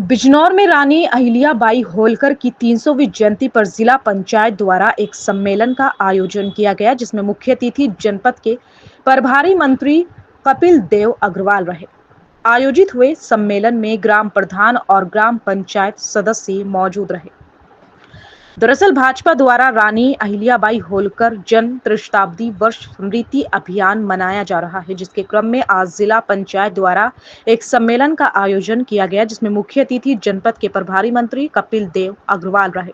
बिजनौर में रानी अहिल्याबाई होलकर की 300वीं जयंती पर जिला पंचायत द्वारा एक सम्मेलन का आयोजन किया गया, जिसमें मुख्य अतिथि जनपद के प्रभारी मंत्री कपिल देव अग्रवाल रहे। आयोजित हुए सम्मेलन में ग्राम प्रधान और ग्राम पंचायत सदस्य मौजूद रहे। दरअसल भाजपा द्वारा रानी अहिल्याबाई होलकर जन्म त्रिशताब्दी वर्ष स्मृति अभियान मनाया जा रहा है, जिसके क्रम में आज जिला पंचायत द्वारा एक सम्मेलन का आयोजन किया गया, जिसमें मुख्य अतिथि जनपद के प्रभारी मंत्री कपिल देव अग्रवाल रहे।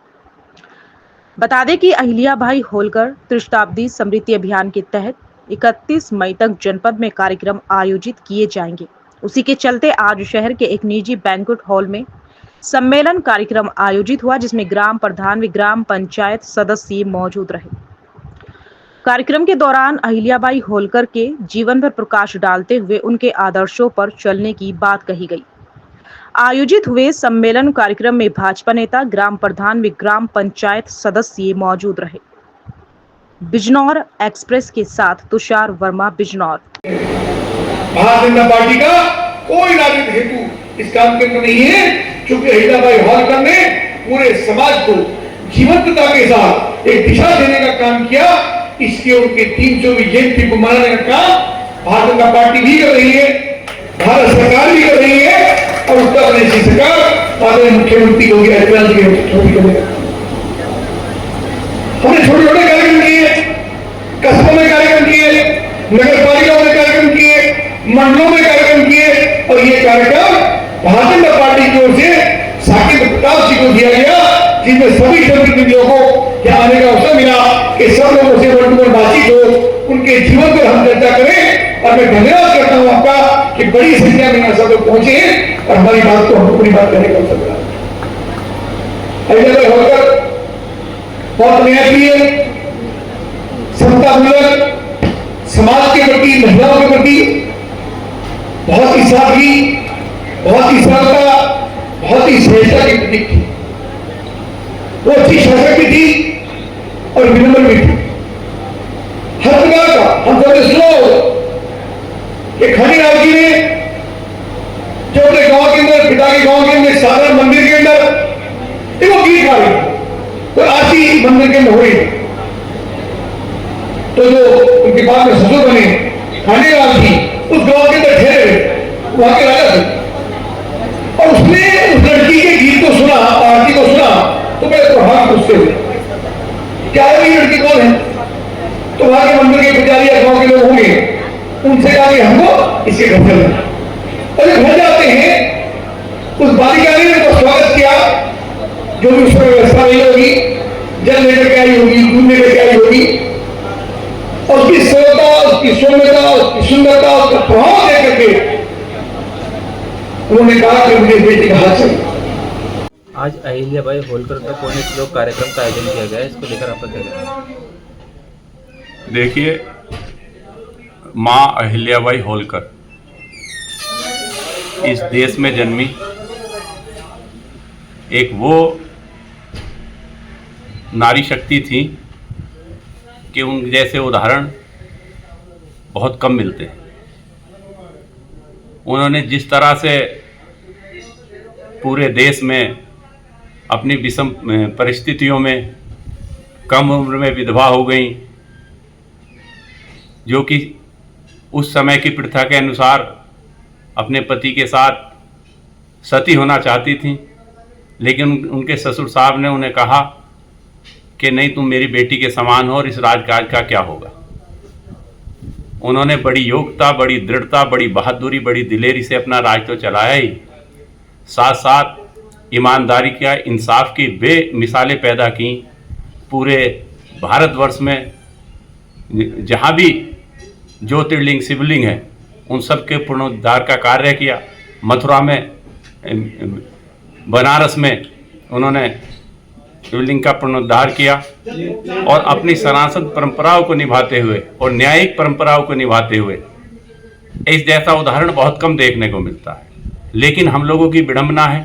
बता दें कि अहिल्याबाई होलकर त्रिशताब्दी स्मृति अभियान के तहत 31 मई तक जनपद में कार्यक्रम आयोजित किए जाएंगे। उसी के चलते आज शहर के एक निजी बैंक्वेट हॉल में सम्मेलन कार्यक्रम आयोजित हुआ, जिसमें ग्राम प्रधान व ग्राम पंचायत सदस्य मौजूद रहे। कार्यक्रम के दौरान अहिल्याबाई होलकर के जीवन पर प्रकाश डालते हुए उनके आदर्शों पर चलने की बात कही गई। आयोजित हुए सम्मेलन कार्यक्रम में भाजपा नेता, ग्राम प्रधान व ग्राम पंचायत सदस्य मौजूद रहे। बिजनौर एक्सप्रेस के साथ तुषार वर्मा, बिजनौर। भारतीय जनता पार्टी का कोई राजनीतिक हेतु इस काम के अंदर नहीं है, क्योंकि अहिल्याबाई होलकर ने पूरे समाज को जीवंतता के साथ एक दिशा देने का काम किया। इसके उनके 300वीं जयंती को मनाने का काम भारतीय जनता पार्टी भी कर रही है, भारत सरकार भी कर रही है और उत्तर प्रदेश की सरकार माननीय मुख्यमंत्री योगी आदित्यनाथ जी के हमने छोटे छोटे कार्यक्रम किए, कस्बों में कार्यक्रम किए, नगर पालिकाओं में कार्यक्रम किए, मंडलों में कार्यक्रम किए और ये कार्यक्रम भारतीय जनता पार्टी की ओर से साकेत प्रताप जी को दिया गया, जिसमें सभी जनप्रतिनिधियों को यहाँ आने का अवसर मिला कि सब लोगों से वन टू वन बातचीत हो, उनके जीवन पर हम चर्चा करें। और मैं धन्यवाद करता हूँ आपका कि बड़ी संख्या में यहाँ सब लोग पहुंचे हैं और हमारी बात को हम पूरी बात करने का अवसर मिला। अहिल्याबाई होलकर बहुत न्यायप्रिय, समतामूलक, समाज के प्रति, महिलाओं के प्रति बहुत ही सादगी, बहुत ही सरलता, बहुत ही श्रेष्ठता की प्रतीक थी। वो अच्छी शासक भी थी और विनम्र भी थी। हर प्रकार का हम सबने सुना कि खंडीराव जी ने जो अपने गांव के अंदर, पिता के गांव के अंदर, साधारण मंदिर के अंदर वो गीत गा रही तो आशी मंदिर के अंदर हो रही, तो जो उनके बाद में ससुर बने खंडीराव जी उस गांव के अंदर ठहरे, वहां के राजा थे और उसने उस लड़की के गीत को सुना, आरती को सुना तो बड़े प्रभावित उससे हुए। क्या है ये लड़की कौन है? तो वहां के मंदिर के पुजारी या गांव के लोग होंगे, उनसे कहा कि हमको इसके घर चलना। और जब घर जाते हैं उस बालिका ने उनका स्वागत किया, जो भी उसमें व्यवस्था रही होगी, जल लेकर के आई होगी, दूध लेकर के आई होगी, और उसकी सरलता, उसकी सौम्यता, उसकी सुंदरता, उसका प्रभाव देख करके उन्होंने कहा कि मुझे बेटी का हाथ चाहिए। आज अहिल्याबाई होलकर का पुण्य श्लोक कार्यक्रम का आयोजन किया गया है, इसको लेकर आपका क्या कहना है? देखिए, माँ अहिल्याबाई होलकर इस देश में जन्मी एक वो नारी शक्ति थी कि उन जैसे उदाहरण बहुत कम मिलते हैं। उन्होंने जिस तरह से पूरे देश में अपनी विषम परिस्थितियों में कम उम्र में विधवा हो गई, जो कि उस समय की प्रथा के अनुसार अपने पति के साथ सती होना चाहती थी, लेकिन उनके ससुर साहब ने उन्हें कहा कि नहीं, तुम मेरी बेटी के समान हो और इस राजकाज का क्या होगा। उन्होंने बड़ी योग्यता, बड़ी दृढ़ता, बड़ी बहादुरी, बड़ी दिलेरी से अपना राज तो चलाया ही, साथ साथ ईमानदारी का, इंसाफ की बेमिसालें पैदा की। पूरे भारतवर्ष में जहाँ भी ज्योतिर्लिंग, शिवलिंग है, उन सब के पुनरुद्धार का कार्य किया। मथुरा में, बनारस में उन्होंने शिवलिंग का पुनरुद्धार किया और अपनी सनातन परंपराओं को निभाते हुए और न्यायिक परंपराओं को निभाते हुए इस जैसा उदाहरण बहुत कम देखने को मिलता है। लेकिन हम लोगों की विडंबना है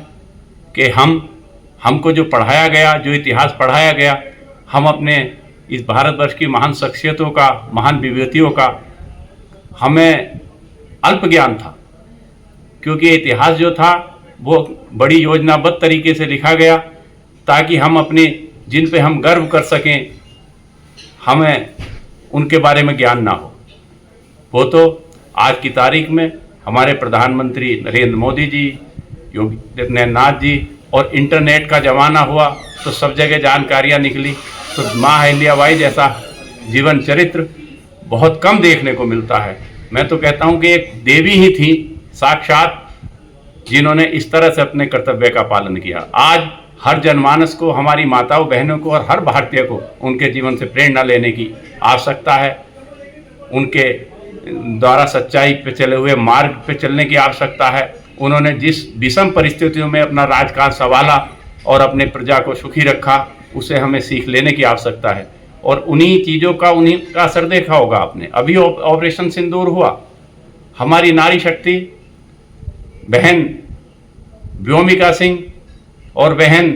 कि हमको जो पढ़ाया गया, जो इतिहास पढ़ाया गया, हम अपने इस भारतवर्ष की महान शख्सियतों का, महान विभूतियों का हमें अल्प ज्ञान था, क्योंकि इतिहास जो था वो बड़ी योजनाबद्ध तरीके से लिखा गया ताकि हम अपने जिन पे हम गर्व कर सकें, हमें उनके बारे में ज्ञान ना हो। वो तो आज की तारीख में हमारे प्रधानमंत्री नरेंद्र मोदी जी, योगी आदित्यनाथ जी, और इंटरनेट का ज़माना हुआ तो सब जगह जानकारियाँ निकली। तो माँ अहिल्याबाई जैसा जीवन चरित्र बहुत कम देखने को मिलता है। मैं तो कहता हूँ कि एक देवी ही थी साक्षात, जिन्होंने इस तरह से अपने कर्तव्य का पालन किया। आज हर जनमानस को, हमारी माताओं बहनों को और हर भारतीय को उनके जीवन से प्रेरणा लेने की आवश्यकता है। उनके द्वारा सच्चाई पे चले हुए मार्ग पे चलने की आवश्यकता है। उन्होंने जिस विषम परिस्थितियों में अपना राजकाज संभाला और अपने प्रजा को सुखी रखा, उसे हमें सीख लेने की आवश्यकता है। और उन्हीं चीज़ों का, उन्हीं का असर देखा होगा आपने। अभी ऑपरेशन सिंदूर हुआ, हमारी नारी शक्ति बहन व्योमिका सिंह और बहन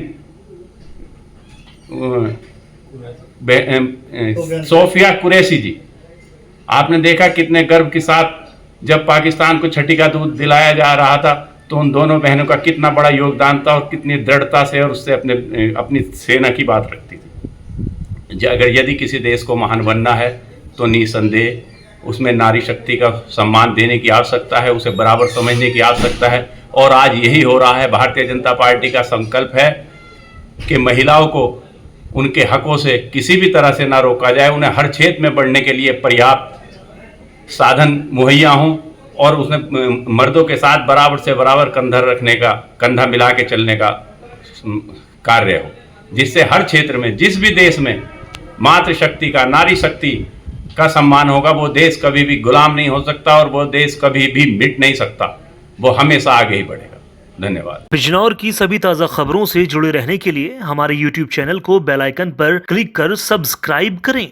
सोफिया कुरैशी जी, आपने देखा कितने गर्व के साथ जब पाकिस्तान को छठी का दूध दिलाया जा रहा था तो उन दोनों बहनों का कितना बड़ा योगदान था और कितनी दृढ़ता से और उससे अपनी सेना की बात रखती थी। अगर यदि किसी देश को महान बनना है तो निसंदेह उसमें नारी शक्ति का सम्मान देने की आवश्यकता है, उसे बराबर समझने की आवश्यकता है। और आज यही हो रहा है। भारतीय जनता पार्टी का संकल्प है कि महिलाओं को उनके हकों से किसी भी तरह से ना रोका जाए, उन्हें हर क्षेत्र में बढ़ने के लिए पर्याप्त साधन मुहैया हों और उसमें मर्दों के साथ बराबर से बराबर कंधा मिला के चलने का कार्य हो, जिससे हर क्षेत्र में, जिस भी देश में मातृशक्ति का, नारी शक्ति का सम्मान होगा, वो देश कभी भी गुलाम नहीं हो सकता और वो देश कभी भी मिट नहीं सकता, वो हमेशा आगे ही बढ़ेगा। धन्यवाद। बिजनौर की सभी ताज़ा खबरों से जुड़े रहने के लिए हमारे YouTube चैनल को बेल आइकन पर क्लिक कर सब्सक्राइब करें।